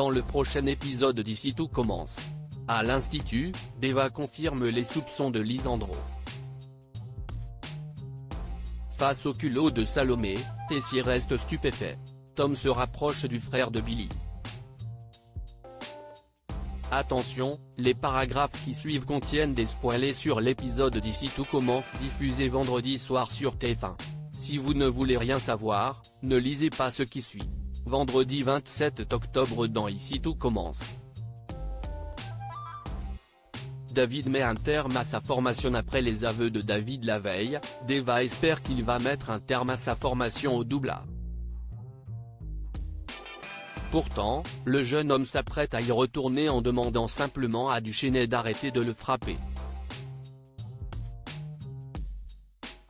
Dans le prochain épisode d'Ici tout commence. À l'Institut, Deva confirme les soupçons de Lisandro. Face au culot de Salomé, Tessier reste stupéfait. Tom se rapproche du frère de Billy. Attention, les paragraphes qui suivent contiennent des spoilers sur l'épisode d'Ici tout commence diffusé vendredi soir sur TF1. Si vous ne voulez rien savoir, ne lisez pas ce qui suit. Vendredi 27 octobre dans Ici tout commence. David met un terme à sa formation après les aveux de David la veille. Deva espère qu'il va mettre un terme à sa formation au doublage. Pourtant, le jeune homme s'apprête à y retourner en demandant simplement à Duchesne d'arrêter de le frapper.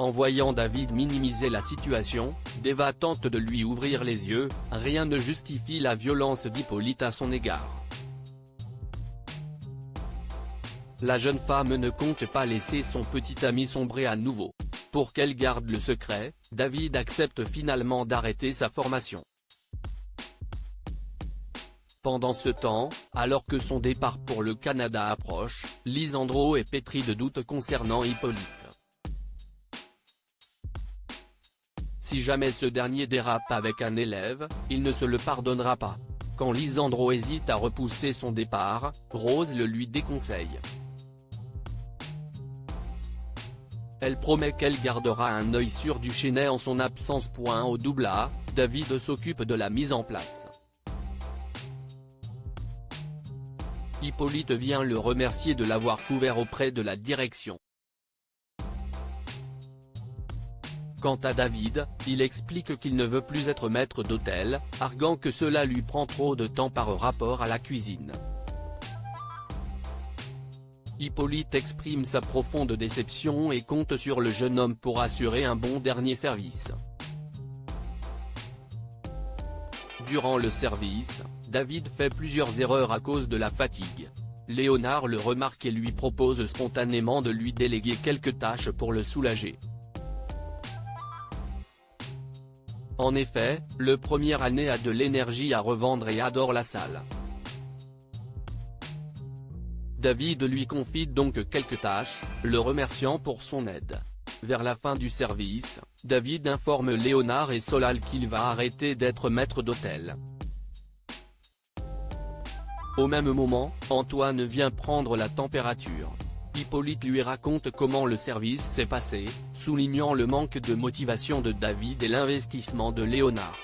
En voyant David minimiser la situation, Deva tente de lui ouvrir les yeux, rien ne justifie la violence d'Hippolyte à son égard. La jeune femme ne compte pas laisser son petit ami sombrer à nouveau. Pour qu'elle garde le secret, David accepte finalement d'arrêter sa formation. Pendant ce temps, alors que son départ pour le Canada approche, Lisandro est pétri de doutes concernant Hippolyte. Si jamais ce dernier dérape avec un élève, il ne se le pardonnera pas. Quand Lisandro hésite à repousser son départ, Rose le lui déconseille. Elle promet qu'elle gardera un œil sur Duchesne en son absence. Au doublage, David s'occupe de la mise en place. Hippolyte vient le remercier de l'avoir couvert auprès de la direction. Quant à David, il explique qu'il ne veut plus être maître d'hôtel, arguant que cela lui prend trop de temps par rapport à la cuisine. Hippolyte exprime sa profonde déception et compte sur le jeune homme pour assurer un bon dernier service. Durant le service, David fait plusieurs erreurs à cause de la fatigue. Léonard le remarque et lui propose spontanément de lui déléguer quelques tâches pour le soulager. En effet, le premier année a de l'énergie à revendre et adore la salle. David lui confie donc quelques tâches, le remerciant pour son aide. Vers la fin du service, David informe Léonard et Solal qu'il va arrêter d'être maître d'hôtel. Au même moment, Antoine vient prendre la température. Hippolyte lui raconte comment le service s'est passé, soulignant le manque de motivation de David et l'investissement de Léonard.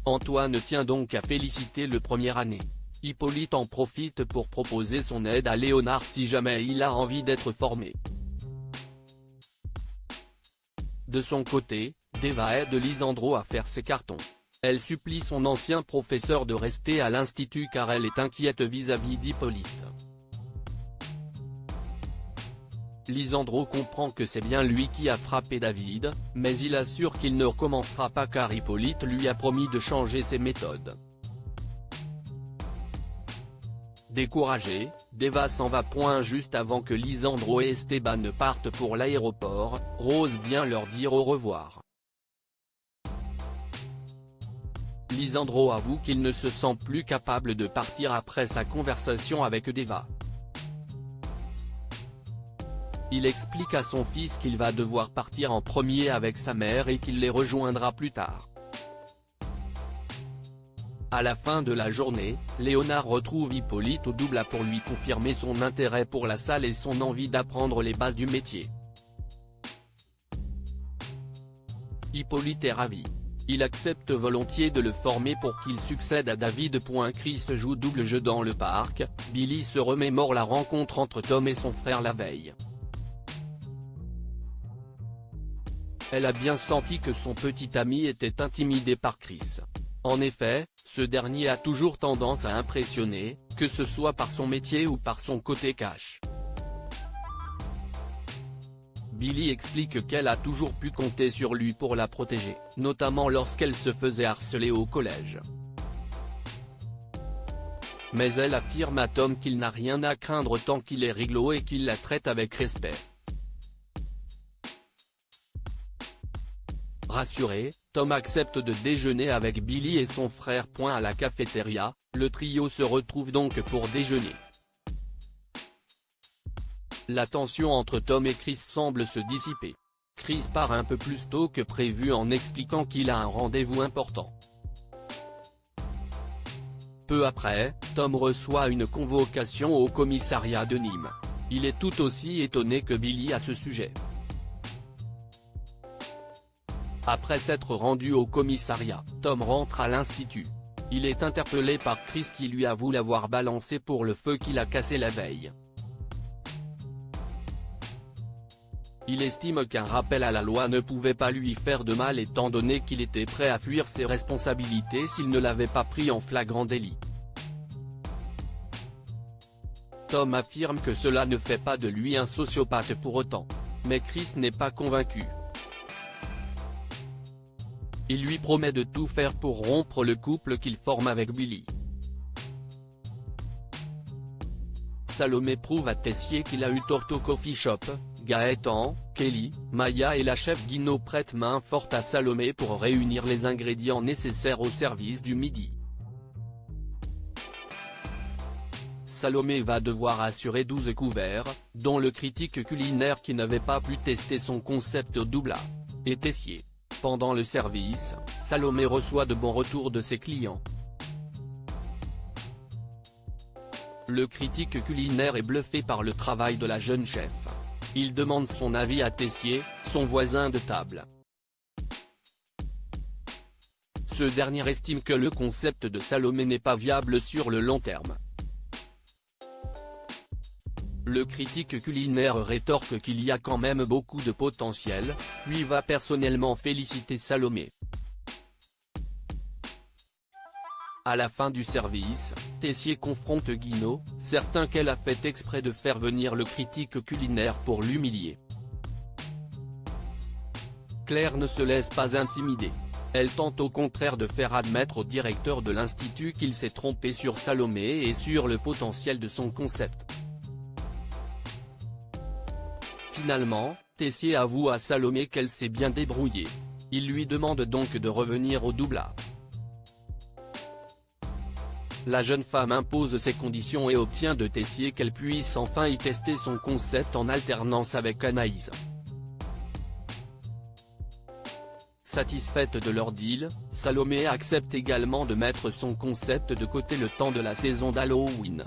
Antoine tient donc à féliciter le premier année. Hippolyte en profite pour proposer son aide à Léonard si jamais il a envie d'être formé. De son côté, Deva aide Lisandro à faire ses cartons. Elle supplie son ancien professeur de rester à l'Institut car elle est inquiète vis-à-vis d'Hippolyte. Lisandro comprend que c'est bien lui qui a frappé David, mais il assure qu'il ne recommencera pas car Hippolyte lui a promis de changer ses méthodes. Découragé, Deva s'en va. Juste avant que Lisandro et Esteban ne partent pour l'aéroport, Rose vient leur dire au revoir. Lisandro avoue qu'il ne se sent plus capable de partir après sa conversation avec Deva. Il explique à son fils qu'il va devoir partir en premier avec sa mère et qu'il les rejoindra plus tard. À la fin de la journée, Léonard retrouve Hippolyte au doublage pour lui confirmer son intérêt pour la salle et son envie d'apprendre les bases du métier. Hippolyte est ravi. Il accepte volontiers de le former pour qu'il succède à David. Chris joue double jeu dans le parc. Billy se remémore la rencontre entre Tom et son frère la veille. Elle a bien senti que son petit ami était intimidé par Chris. En effet, ce dernier a toujours tendance à impressionner, que ce soit par son métier ou par son côté cash. Billy explique qu'elle a toujours pu compter sur lui pour la protéger, notamment lorsqu'elle se faisait harceler au collège. Mais elle affirme à Tom qu'il n'a rien à craindre tant qu'il est rigolo et qu'il la traite avec respect. Rassuré, Tom accepte de déjeuner avec Billy et son frère. À la cafétéria, le trio se retrouve donc pour déjeuner. La tension entre Tom et Chris semble se dissiper. Chris part un peu plus tôt que prévu en expliquant qu'il a un rendez-vous important. Peu après, Tom reçoit une convocation au commissariat de Nîmes. Il est tout aussi étonné que Billy à ce sujet. Après s'être rendu au commissariat, Tom rentre à l'institut. Il est interpellé par Chris qui lui avoue l'avoir balancé pour le feu qu'il a cassé la veille. Il estime qu'un rappel à la loi ne pouvait pas lui faire de mal étant donné qu'il était prêt à fuir ses responsabilités s'il ne l'avait pas pris en flagrant délit. Tom affirme que cela ne fait pas de lui un sociopathe pour autant. Mais Chris n'est pas convaincu. Il lui promet de tout faire pour rompre le couple qu'il forme avec Billy. Salomé prouve à Tessier qu'il a eu tort au coffee shop. Gaëtan, Kelly, Maya et la chef Guino prêtent main forte à Salomé pour réunir les ingrédients nécessaires au service du midi. Salomé va devoir assurer 12 couverts, dont le critique culinaire qui n'avait pas pu tester son concept au Doubla. Et Tessier. Pendant le service, Salomé reçoit de bons retours de ses clients. Le critique culinaire est bluffé par le travail de la jeune chef. Il demande son avis à Tessier, son voisin de table. Ce dernier estime que le concept de Salomé n'est pas viable sur le long terme. Le critique culinaire rétorque qu'il y a quand même beaucoup de potentiel, puis va personnellement féliciter Salomé. À la fin du service, Tessier confronte Guino, certain qu'elle a fait exprès de faire venir le critique culinaire pour l'humilier. Claire ne se laisse pas intimider. Elle tente au contraire de faire admettre au directeur de l'institut qu'il s'est trompé sur Salomé et sur le potentiel de son concept. Finalement, Tessier avoue à Salomé qu'elle s'est bien débrouillée. Il lui demande donc de revenir au Doubla. La jeune femme impose ses conditions et obtient de Tessier qu'elle puisse enfin y tester son concept en alternance avec Anaïs. Satisfaite de leur deal, Salomé accepte également de mettre son concept de côté le temps de la saison d'Halloween.